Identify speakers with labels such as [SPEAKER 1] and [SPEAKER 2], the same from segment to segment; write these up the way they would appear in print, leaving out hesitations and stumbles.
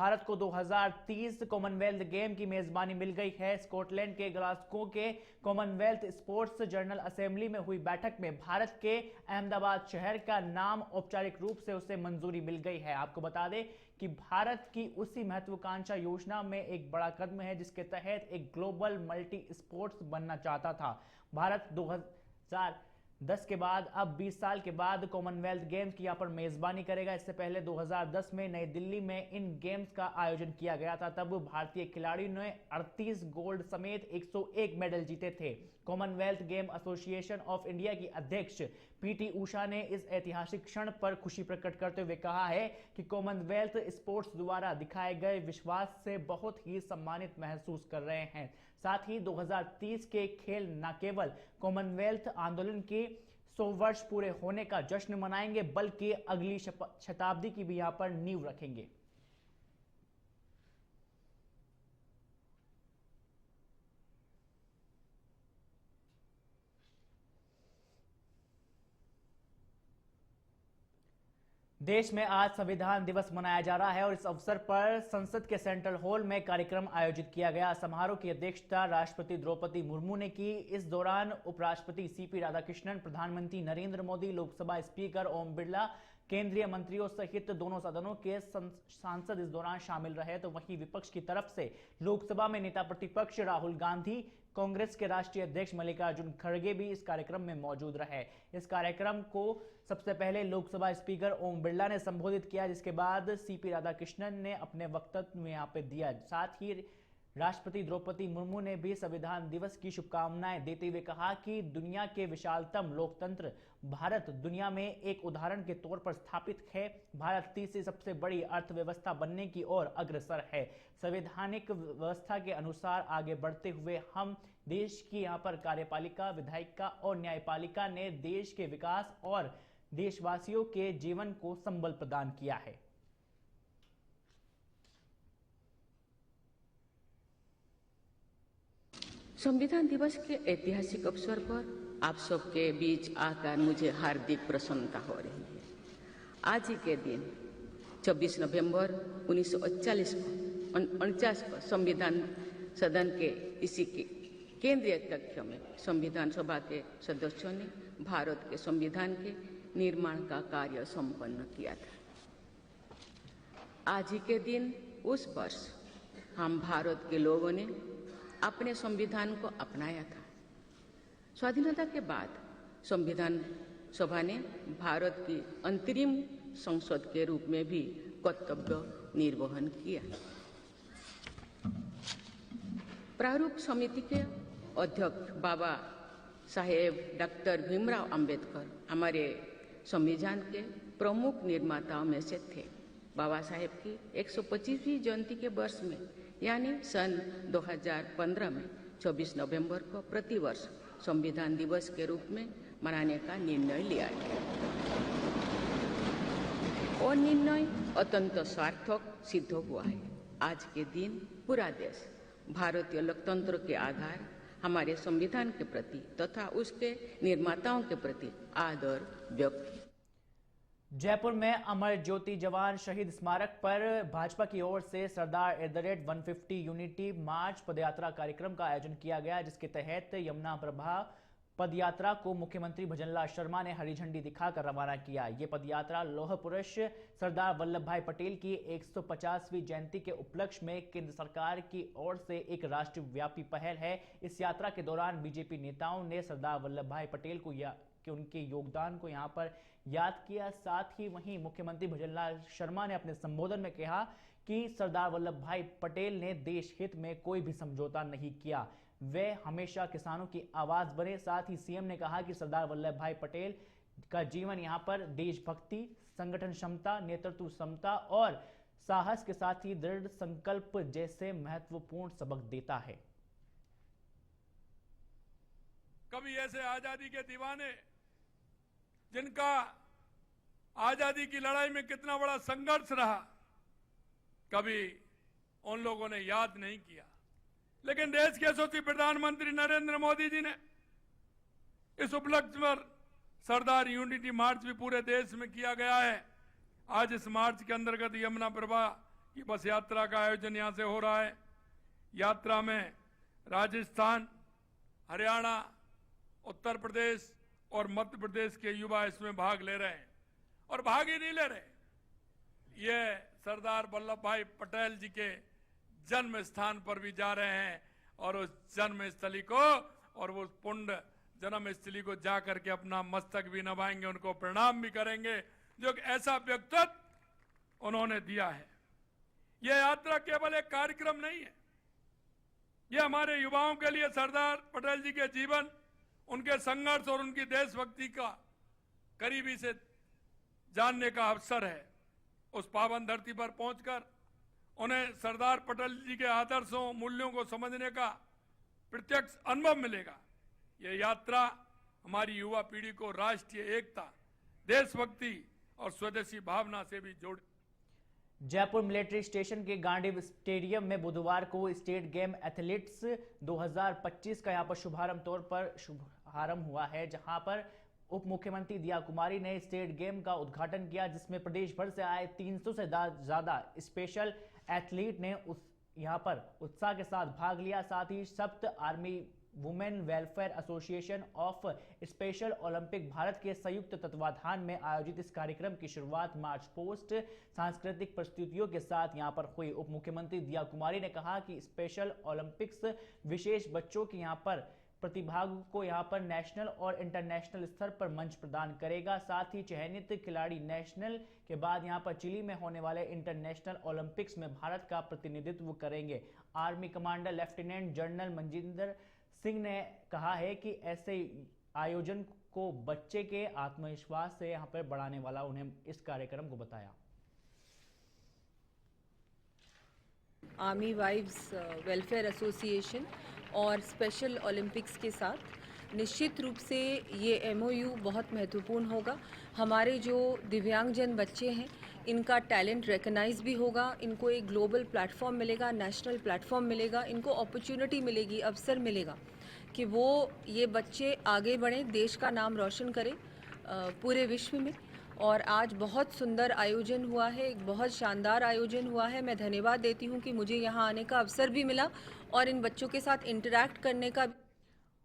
[SPEAKER 1] भारत को 2030 Commonwealth game की मेजबानी मिल गई है। स्कॉटलैंड के ग्लासगो के कॉमनवेल्थ स्पोर्ट्स जनरल असेंबली में हुई बैठक में भारत के अहमदाबाद शहर का नाम औपचारिक रूप से उसे मंजूरी मिल गई है। आपको बता दें कि भारत की उसी महत्वाकांक्षा योजना में एक बड़ा कदम है जिसके तहत एक ग्लोबल मल्टी स्पोर्ट्स बनना चाहता था। भारत 2010 के बाद अब 20 साल के बाद कॉमनवेल्थ गेम्स की यहां पर मेजबानी करेगा। इससे पहले 2010 में नई दिल्ली में इन गेम्स का आयोजन किया गया था। तब भारतीय खिलाड़ियों ने 38 गोल्ड समेत 101 मेडल जीते थे। Commonwealth game association of India की अध्यक्ष पीटी उषा ने इस ऐतिहासिक क्षण पर खुशी प्रकट करते हुए कहा है कि कॉमनवेल्थ स्पोर्ट्स द्वारा दिखाए गए विश्वास से बहुत ही सम्मानित महसूस कर रहे हैं। साथ ही 2030 के खेल न केवल कॉमनवेल्थ आंदोलन के 100 वर्ष पूरे होने का जश्न मनाएंगे बल्कि अगली शताब्दी की भी यहां पर नींव रखेंगे। देश में आज संविधान दिवस मनाया जा रहा है और इस अवसर पर संसद के सेंट्रल हॉल में कार्यक्रम आयोजित किया गया। समारोह की अध्यक्षता राष्ट्रपति द्रौपदी मुर्मू ने की। इस दौरान उपराष्ट्रपति सीपी राधाकृष्णन, प्रधानमंत्री नरेंद्र मोदी, लोकसभा स्पीकर ओम बिरला, केंद्रीय मंत्रियों सहित दोनों सदनों के सांसद इस दौरान शामिल रहे। तो वहीं विपक्ष की तरफ से लोकसभा में नेता प्रतिपक्ष राहुल गांधी, कांग्रेस के राष्ट्रीय अध्यक्ष मल्लिकार्जुन खड़गे भी इस कार्यक्रम में मौजूद रहे। इस कार्यक्रम को सबसे पहले लोकसभा स्पीकर ओम बिरला ने संबोधित किया, जिसके बाद सीपी राधाकृष्णन ने अपने वक्तव्य में यहाँ पे दिया। साथ ही राष्ट्रपति द्रौपदी मुर्मू ने भी संविधान दिवस की शुभकामनाएं देते हुए कहा कि दुनिया के विशालतम लोकतंत्र भारत दुनिया में एक उदाहरण के तौर पर स्थापित है। भारत तीसरी सबसे बड़ी अर्थव्यवस्था बनने की ओर अग्रसर है। संवैधानिक व्यवस्था के अनुसार आगे बढ़ते हुए हम देश की यहाँ पर कार्यपालिका, विधायिका और न्यायपालिका ने देश के विकास और देशवासियों के जीवन को संबल प्रदान किया है।
[SPEAKER 2] संविधान दिवस के ऐतिहासिक अवसर पर आप सबके बीच आकर मुझे हार्दिक प्रसन्नता हो रही है। आज ही के दिन 26 नवंबर 1949 को संविधान सदन के इसी के केंद्रीय कक्ष में संविधान सभा के सदस्यों ने भारत के संविधान के निर्माण का कार्य संपन्न किया था। आज ही के दिन उस वर्ष हम भारत के लोगों ने अपने संविधान को अपनाया था। स्वाधीनता के बाद संविधान सभा ने भारत की अंतरिम संसद के रूप में भी कर्तव्य निर्वहन किया। प्रारूप समिति के अध्यक्ष बाबा साहेब डॉक्टर भीमराव अंबेडकर हमारे संविधान के प्रमुख निर्माताओं में से थे। बाबा साहेब की 125वीं जयंती के वर्ष में यानी सन 2015 में 24 नवंबर को प्रतिवर्ष संविधान दिवस के रूप में मनाने का निर्णय लिया गया और निर्णय अत्यंत सार्थक सिद्ध हुआ है। आज के दिन पूरा देश भारतीय लोकतंत्र के आधार हमारे संविधान के प्रति तथा उसके निर्माताओं के प्रति आदर व्यक्त।
[SPEAKER 1] जयपुर में अमर ज्योति जवान शहीद स्मारक पर भाजपा की ओर से सरदार @150 यूनिटी मार्च पदयात्रा कार्यक्रम का आयोजन किया गया, जिसके तहत यमुना प्रभा पदयात्रा को मुख्यमंत्री भजनलाल शर्मा ने हरी झंडी दिखाकर रवाना किया। ये पदयात्रा लौह पुरुष सरदार वल्लभ भाई पटेल की 150वीं जयंती के उपलक्ष्य में केंद्र सरकार की ओर से एक राष्ट्रव्यापी पहल है। इस यात्रा के दौरान बीजेपी नेताओं ने सरदार वल्लभ भाई पटेल को कि उनके योगदान को यहां पर याद किया। साथ ही वहीं मुख्यमंत्री भजनलाल शर्मा ने अपने संबोधन में कहा कि सरदार वल्लभ भाई पटेल ने देश हित में कोई भी समझौता नहीं किया, वे हमेशा किसानों की आवाज बने। साथ ही सीएम ने कहा कि सरदार वल्लभ भाई पटेल का जीवन यहां पर देशभक्ति, संगठन क्षमता, नेतृत्व क्षमता और साहस के साथ ही दृढ़ संकल्प जैसे महत्वपूर्ण सबक देता है।
[SPEAKER 3] कभी ऐसे आजादी के दीवाने जिनका आजादी की लड़ाई में कितना बड़ा संघर्ष रहा, कभी उन लोगों ने याद नहीं किया। लेकिन देश के यशस्वी प्रधानमंत्री नरेंद्र मोदी जी ने इस उपलक्ष्य पर सरदार यूनिटी मार्च भी पूरे देश में किया गया है। आज इस मार्च के अंतर्गत यमुना प्रभा की बस यात्रा का आयोजन यहां से हो रहा है। यात्रा में राजस्थान, हरियाणा, उत्तर प्रदेश और मध्य प्रदेश के युवा इसमें भाग ले रहे हैं। और भाग ही नहीं ले रहे, ये सरदार वल्लभ भाई पटेल जी के जन्म स्थान पर भी जा रहे हैं और उस जन्म स्थली को और वो पुण्य जन्म स्थली को जा करके अपना मस्तक भी नवाएंगे, उनको प्रणाम भी करेंगे, जो एक ऐसा व्यक्तित्व उन्होंने दिया है। यह यात्रा केवल एक कार्यक्रम नहीं है, यह हमारे युवाओं के लिए सरदार पटेल जी के जीवन, उनके संघर्ष और उनकी देशभक्ति का करीबी से जानने का अवसर है। उस पावन धरती पर पहुंचकर उन्हें सरदार पटेल जी के आदर्शों, मूल्यों को समझने का प्रत्यक्ष अनुभव मिलेगा। यह यात्रा हमारी युवा पीढ़ी को राष्ट्रीय एकता, देशभक्ति और स्वदेशी भावना से भी जोड़।
[SPEAKER 1] जयपुर मिलिट्री स्टेशन के गांधी स्टेडियम में बुधवार को स्टेट गेम एथलीट्स 2025 का यहां पर शुभारंभ हुआ है, जहां पर उप मुख्यमंत्री दिया कुमारी ने स्टेट गेम का उद्घाटन किया, जिसमें प्रदेश भर से आए 300 से ज्यादा स्पेशल एथलीट ने यहां पर उत्साह के साथ भाग लिया। साथ ही सप्त army women welfare association of special Olympic Bharat के संयुक्त तत्वाधान में आयोजित इस कार्यक्रम की शुरुआत मार्च पोस्ट सांस्कृतिक प्रस्तुतियों के साथ यहां पर हुई। उप मुख्यमंत्री दिया कुमारी ने कहा कि स्पेशल ओलंपिक्स विशेष बच्चों की यहां पर प्रतिभाग को यहां पर नेशनल और इंटरनेशनल स्तर पर मंच प्रदान करेगा। साथ ही चयनित खिलाड़ी नेशनल के बाद यहां पर चिली में होने वाले इंटरनेशनल ओलंपिक्स में भारत का प्रतिनिधित्व करेंगे। Army commander lieutenant general Manjinder Singh ने कहा है कि ऐसे आयोजन को बच्चे के आत्मविश्वास से यहां पर बढ़ाने वाला उन्हें इस कार्यक्रम को बताया।
[SPEAKER 4] आर्मी वाइव्स वेलफेयर एसोसिएशन और स्पेशल ओलंपिक्स के साथ निश्चित रूप से ये एमओयू बहुत महत्वपूर्ण होगा। हमारे जो दिव्यांगजन बच्चे हैं, इनका टैलेंट रिकग्नाइज भी होगा, इनको एक ग्लोबल प्लेटफॉर्म मिलेगा, नेशनल प्लेटफॉर्म मिलेगा, इनको अपॉर्चुनिटी मिलेगी, अवसर मिलेगा कि वो ये बच्चे आगे बढ़ें, देश का नाम रोशन करें पूरे विश्व में। और आज बहुत सुंदर आयोजन हुआ है, एक बहुत शानदार आयोजन हुआ है। मैं धन्यवाद देती हूँ कि मुझे यहाँ आने का अवसर भी मिला और इन बच्चों के साथ इंटरैक्ट करने का।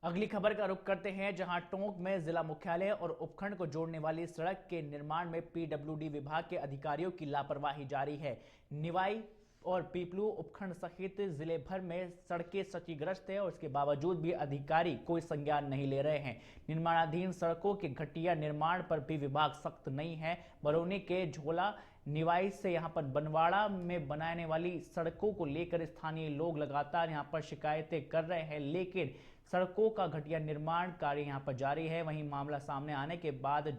[SPEAKER 1] अगली खबर का रुख करते हैं, जहां टोंक में जिला मुख्यालय और उपखंड को जोड़ने वाली सड़क के निर्माण में पीडब्ल्यूडी विभाग के अधिकारियों की लापरवाही जारी है। निवाई और पीपलू उपखंड सहित जिले भर में सड़कें क्षतिग्रस्त है और इसके बावजूद भी अधिकारी कोई संज्ञान नहीं ले रहे हैं। निर्माणाधीन सड़कों के घटिया निर्माण पर भी विभाग सख्त नहीं है। बरौनी के झोला निवाई से यहां पर बनवाड़ा में बनाने वाली सड़कों को लेकर स्थानीय लोग लगातार यहां पर शिकायतें कर रहे हैं, लेकिन सड़कों का घटिया निर्माण कार्य यहां पर जारी है। वहीं मामला सामने आने के बाद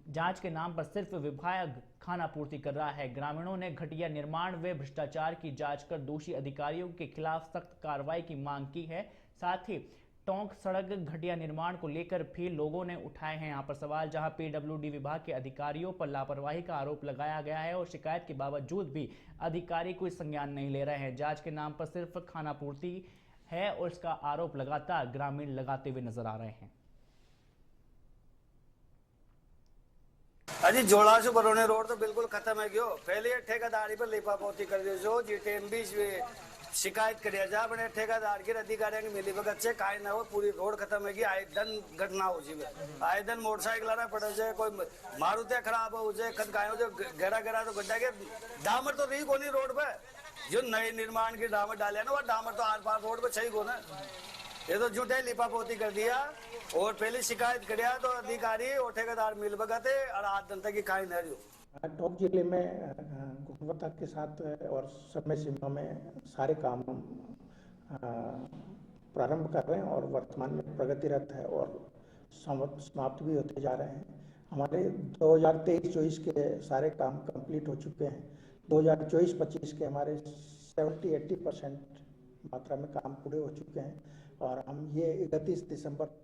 [SPEAKER 1] जांच के नाम पर सिर्फ विभाग खानापूर्ति कर रहा है। ग्रामीणों ने घटिया निर्माण व भ्रष्टाचार की जांच कर दोषी अधिकारियों के खिलाफ सख्त कार्रवाई की मांग की है। साथ ही टोंक सड़क घटिया निर्माण को लेकर भी लोगों ने उठाए हैं यहाँ पर सवाल, जहां पीडब्ल्यूडी विभाग के अधिकारियों पर लापरवाही का आरोप लगाया गया है और शिकायत के बावजूद भी अधिकारी कोई संज्ञान नहीं ले रहे हैं। जांच के नाम पर सिर्फ खानापूर्ति है और इसका आरोप लगातार ग्रामीण लगाते हुए नजर आ रहे हैं।
[SPEAKER 5] अजी जोड़ा से बरौनी रोड तो बिल्कुल खत्म है गयो। पहले ये ठेकेदारी पर लिपापोती कर दियो जो जीटेन भी शिकायत करिया जा अपने ठेकेदार के अधिकारियों की मिली भगत से काई ना हो, पूरी रोड खत्म है। आए दिन घटना हो जी, आए दिन मोटरसाइकिल आ पड़े जाए, कोई मारुति खराब हो जाए, कद गाय हो जाए, गहरा गहरा तो गड्ढा के डामर तो रही कोनी रोड पे। जो नए निर्माण की डामर डाले ना, वो डामर तो आर पार रोड पे सही को ना, ये तो झूठे लिपापोती कर दिया। और पहले शिकायत करिया तो अधिकारी और ठेकेदार मिल भगते और आज दिन तक की काई न रही।
[SPEAKER 6] टोंक जिले में गुणवत्ता के साथ और समय सीमा में सारे काम प्रारंभ कर रहे हैं और वर्तमान में प्रगतिरत है और समाप्त भी होते जा रहे हैं। हमारे 2023-24 के सारे काम कंप्लीट हो चुके हैं। 2024-25 के हमारे 70-80% मात्रा में काम पूरे हो चुके हैं और हम ये 31 दिसंबर।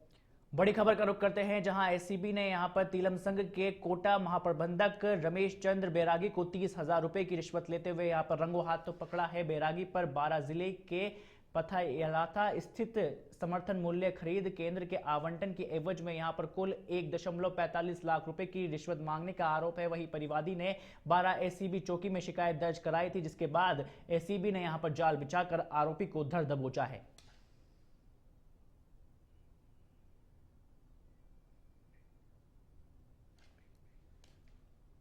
[SPEAKER 1] बड़ी खबर का रुख करते हैं, जहां एसीबी ने यहां पर तीलम संघ के कोटा महाप्रबंधक रमेश चंद्र बैरागी को 30,000 रुपए की रिश्वत लेते हुए यहां पर रंगों हाथ तो पकड़ा है। बैरागी पर 12 जिले के पथायलाथा स्थित समर्थन मूल्य खरीद केंद्र के आवंटन के एवज में यहां पर कुल 1.45 लाख रुपए की रिश्वत मांगने का आरोप है। वहीं परिवादी ने 12 एसीबी चौकी में शिकायत दर्ज कराई थी, जिसके बाद एसीबी ने यहां पर जाल बिछाकर आरोपी को धर दबोचा है।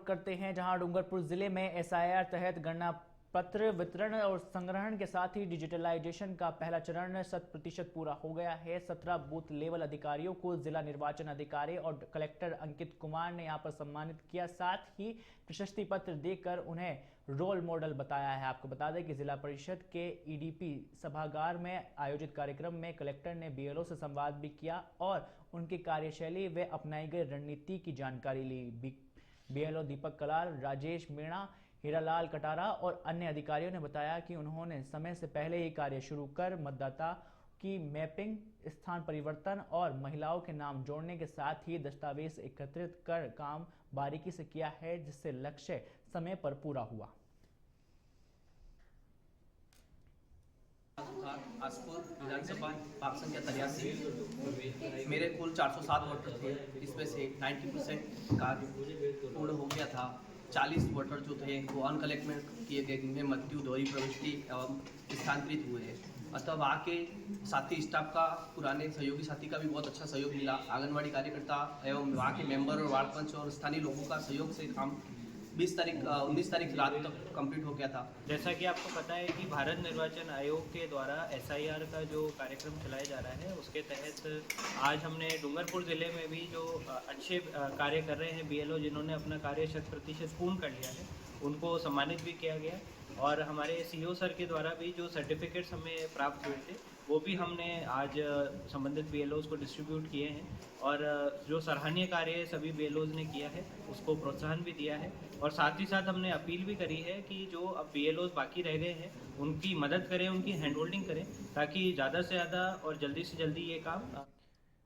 [SPEAKER 1] करते हैं जहां डूंगरपुर जिले में एसआईआर तहत गणना पत्र वितरण और संग्रहण के साथ ही डिजिटलाइजेशन का पहला चरण 100% पूरा हो गया है। 17 बूथ लेवल अधिकारियों को जिला निर्वाचन अधिकारी और कलेक्टर अंकित कुमार ने यहां पर सम्मानित किया, साथ ही प्रशस्ति पत्र देकर उन्हें रोल मॉडल बताया है। आपको बता दें कि जिला परिषद के ईडीपी सभागार में आयोजित कार्यक्रम में कलेक्टर ने बीएलओ से संवाद भी किया और उनकी कार्यशैली व अपनाई गई रणनीति की जानकारी ली। बीएलओ दीपक कलाल, राजेश मीणा, हीरालाल कटारा और अन्य अधिकारियों ने बताया कि उन्होंने समय से पहले ही कार्य शुरू कर मतदाता की मैपिंग, स्थान परिवर्तन और महिलाओं के नाम जोड़ने के साथ ही दस्तावेज एकत्रित कर काम बारीकी से किया है, जिससे लक्ष्य समय पर पूरा हुआ।
[SPEAKER 7] आसपुर विधानसभा पार्क संख्या 83, मेरे कुल 407 वोटर थे, इसमें से 90% कार्य पूर्ण हो गया था। 40 वोटर जो थे वो अनकलेक्टमेंट किए गए, जिनमें मृत्यु, दोहरी प्रविष्टि एवं स्थानांतरित हुए हैं। अतः वहाँ के साथी स्टाफ का, पुराने सहयोगी साथी का भी बहुत अच्छा सहयोग मिला। आंगनवाड़ी कार्यकर्ता एवं वहाँ के मेंबर और वार्ड पंच और स्थानीय लोगों का सहयोग से काम 19 तारीख रात तक कंप्लीट हो गया था।
[SPEAKER 8] जैसा कि आपको पता है कि भारत निर्वाचन आयोग के द्वारा एसआईआर का जो कार्यक्रम चलाया जा रहा है, उसके तहत आज हमने डूंगरपुर ज़िले में भी जो अच्छे कार्य कर रहे हैं बीएलओ, जिन्होंने अपना कार्य 100% पूर्ण कर लिया है, उनको सम्मानित भी किया गया। और हमारे सीईओ सर के द्वारा भी जो सर्टिफिकेट्स हमें प्राप्त हुए थे, वो भी हमने आज संबंधित बीएलओज को डिस्ट्रीब्यूट किए हैं। और जो सराहनीय कार्य सभी बीएलओज ने किया है, उसको प्रोत्साहन भी दिया है। और साथ ही साथ हमने अपील भी करी है कि जो अब बीएलओज बाकी रह गए हैं, उनकी मदद करें, उनकी हैंड होल्डिंग करें, ताकि ज़्यादा से ज़्यादा और जल्दी से जल्दी ये काम।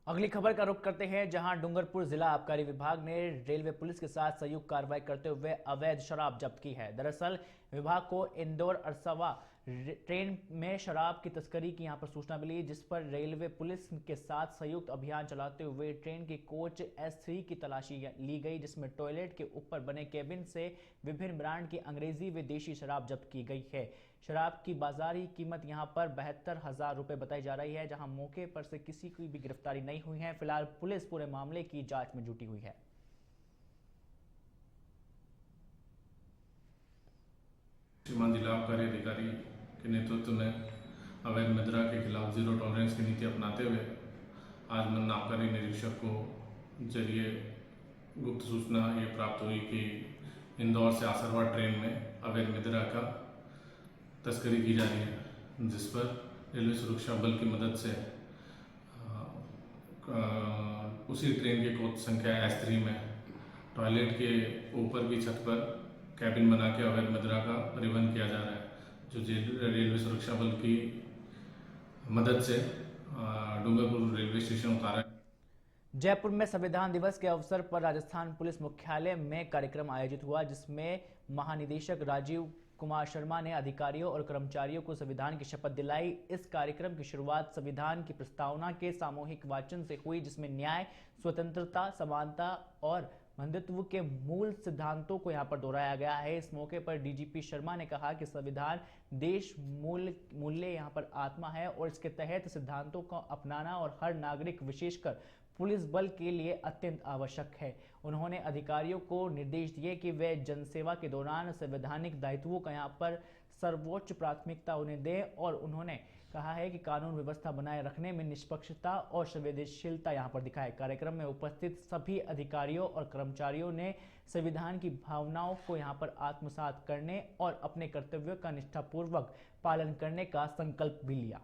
[SPEAKER 1] अगली खबर का रुख करते हैं, जहां डूंगरपुर जिला आबकारी विभाग ने रेलवे पुलिस के साथ संयुक्त कार्रवाई करते हुए अवैध शराब जब्त की है। दरअसल विभाग को इंदौर अरसावा ट्रेन में शराब की तस्करी की यहां पर सूचना मिली, जिस पर रेलवे पुलिस के साथ संयुक्त अभियान चलाते हुए ट्रेन के कोच S3 की तलाशी ली गई, जिसमें टॉयलेट के ऊपर बने केबिन से विभिन्न ब्रांड की अंग्रेजी व देशी शराब जब्त की गई है। शराब की बाजारी कीमत यहां पर 72,000 रुपए बताई जा रही है, जहां मौके पर से किसी की भी गिरफ्तारी नहीं हुई है। फिलहाल पुलिस पूरे मामले की जांच में जुटी हुई है।
[SPEAKER 9] श्रीमान जिला आबकारी अधिकारी के नेतृत्व में अवैध मदिरा के खिलाफ जीरो टॉलरेंस की नीति अपनाते हुए आज मन आबकारी निरीक्षक को जरिए गुप्त सूचना ये प्राप्त हुई कि इंदौर से आसरवा ट्रेन में अवैध मदिरा का तस्करी की जा रही है, जिस पर रेलवे सुरक्षा बल की मदद से उसी ट्रेन के कोच संख्या S3 में टॉयलेट के ऊपर की छत पर कैबिन बना के अवैध मदिरा का परिवहन किया जा रहा है, जो रेलवे सुरक्षा बल की मदद से डूंगरपुर रेलवे स्टेशन उतारा है।
[SPEAKER 1] जयपुर में संविधान दिवस के अवसर पर राजस्थान पुलिस मुख्यालय में कार्यक्रम आयोजित हुआ, जिसमें महानिदेशक राजीव कुमार शर्मा ने अधिकारियों और कर्मचारियों को संविधान की शपथ दिलाई। इस कार्यक्रम की शुरुआत संविधान की प्रस्तावना के सामूहिक वाचन से हुई, जिसमें न्याय, स्वतंत्रता, समानता और बंधुत्व के मूल सिद्धांतों को यहां पर दोहराया गया है। इस मौके पर डीजीपी शर्मा ने कहा कि संविधान देश मूल्य यहां पर आत्मा है और इसके तहत सिद्धांतों को अपनाना और हर नागरिक विशेषकर पुलिस बल के लिए अत्यंत आवश्यक है। उन्होंने अधिकारियों को निर्देश दिए कि वे जनसेवा के दौरान संवैधानिक दायित्वों का यहाँ पर सर्वोच्च प्राथमिकता उन्हें दें और उन्होंने कहा है कि कानून व्यवस्था बनाए रखने में निष्पक्षता और संवेदनशीलता यहाँ पर दिखाए। कार्यक्रम में उपस्थित सभी अधिकारियों और कर्मचारियों ने संविधान की भावनाओं को यहाँ पर आत्मसात करने और अपने कर्तव्यों का निष्ठापूर्वक पालन करने का संकल्प भी लिया।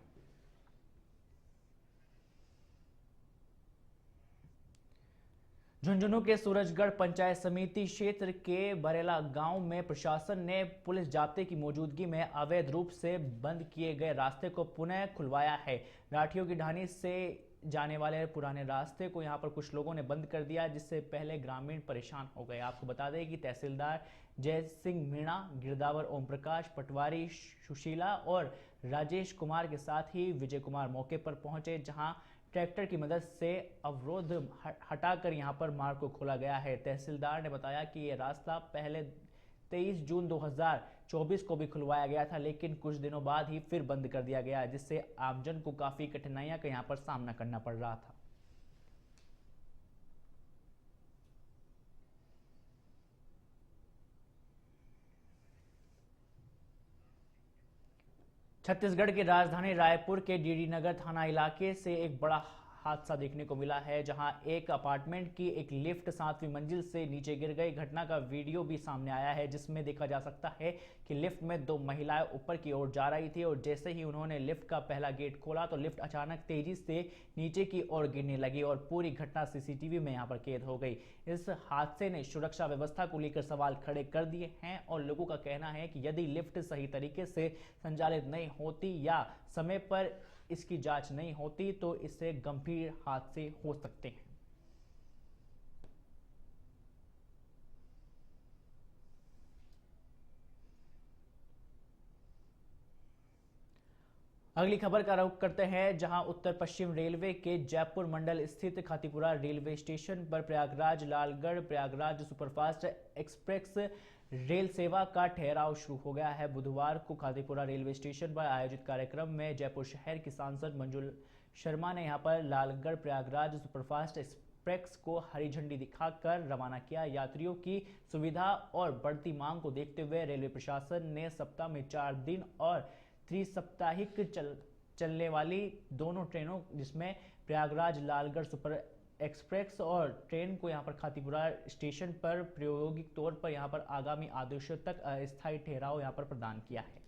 [SPEAKER 1] झुंझुनू के सूरजगढ़ पंचायत समिति क्षेत्र के बरेला गांव में प्रशासन ने पुलिस जाब्ते की मौजूदगी में अवैध रूप से बंद किए गए रास्ते को पुनः खुलवाया है। राठियों की ढानी से जाने वाले पुराने रास्ते को यहां पर कुछ लोगों ने बंद कर दिया, जिससे पहले ग्रामीण परेशान हो गए। आपको बता दें कि तहसीलदार जय सिंह मीणा, गिरदावर ओम प्रकाश, पटवारी सुशीला और राजेश कुमार के साथ ही विजय कुमार मौके पर पहुंचे, जहां ट्रैक्टर की मदद से अवरोध हटाकर यहां पर मार्ग को खोला गया है। तहसीलदार ने बताया कि यह रास्ता पहले 23 जून 2024 को भी खुलवाया गया था, लेकिन कुछ दिनों बाद ही फिर बंद कर दिया गया, जिससे आमजन को काफी कठिनाइयां का यहां पर सामना करना पड़ रहा था। छत्तीसगढ़ की राजधानी रायपुर के डीडी नगर थाना इलाके से एक बड़ा हादसा देखने को मिला है, जहां एक अपार्टमेंट की एक लिफ्ट 7वीं मंजिल से नीचे गिर गई। घटना का वीडियो भी सामने आया है, जिसमें देखा जा सकता है कि लिफ्ट में 2 महिलाएं ऊपर की ओर जा रही थी और जैसे ही उन्होंने लिफ्ट का पहला गेट खोला तो लिफ्ट अचानक तेजी से नीचे की ओर गिरने लगी और पूरी घटना सीसीटीवी में यहां पर कैद हो गई। इस हादसे ने सुरक्षा व्यवस्था को लेकर सवाल खड़े कर दिए हैं और लोगों का कहना है कि यदि लिफ्ट सही तरीके से संचालित नहीं होती या समय पर इसकी जांच नहीं होती तो इससे गंभीर हादसे हो सकते हैं। अगली खबर का रुख करते हैं, जहां उत्तर पश्चिम रेलवे के जयपुर मंडल स्थित खातीपुरा रेलवे स्टेशन पर Prayagraj Lalgarh Prayagraj superfast express rail सेवा का ठहराव शुरू हो गया है। बुधवार को खातीपुरा रेलवे स्टेशन पर आयोजित कार्यक्रम में जयपुर शहर की सांसद मंजुल शर्मा ने यहां पर लालगढ़ प्रयागराज सुपरफास्ट एक्सप्रेस को हरी झंडी दिखाकर रवाना किया। यात्रियों की सुविधा और बढ़ती मांग को देखते हुए रेलवे प्रशासन ने सप्ताह में 4 दिन और त्रिसप्ताहिक चलने वाली दोनों ट्रेनों, जिसमें प्रयागराज लालगढ़ सुपर एक्सप्रेस और ट्रेन को यहां पर खातीपुरा स्टेशन पर प्रायोगिक तौर पर यहां पर आगामी आदेशों तक अस्थायी ठहराव यहां पर प्रदान किया है।